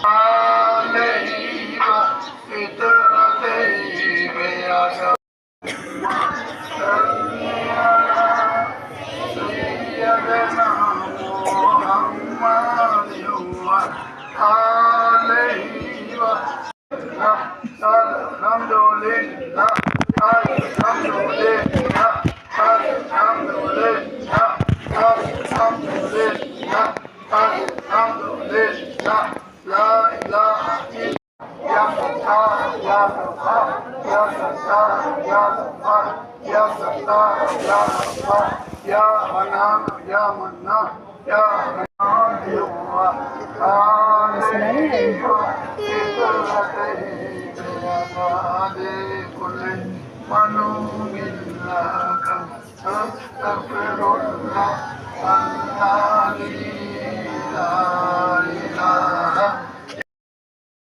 عليه وفطرته بأشر سيدنا محمد وعليه الحمد لله الحمد لله الحمد لله الحمد لله الحمد لله لا إله إلا يا ستار يا ستار يا ستار يا ستار يا ستار يا ستار يا منان يا منان يا منان يا كل منوب لك أستغفر الله الذي لا إله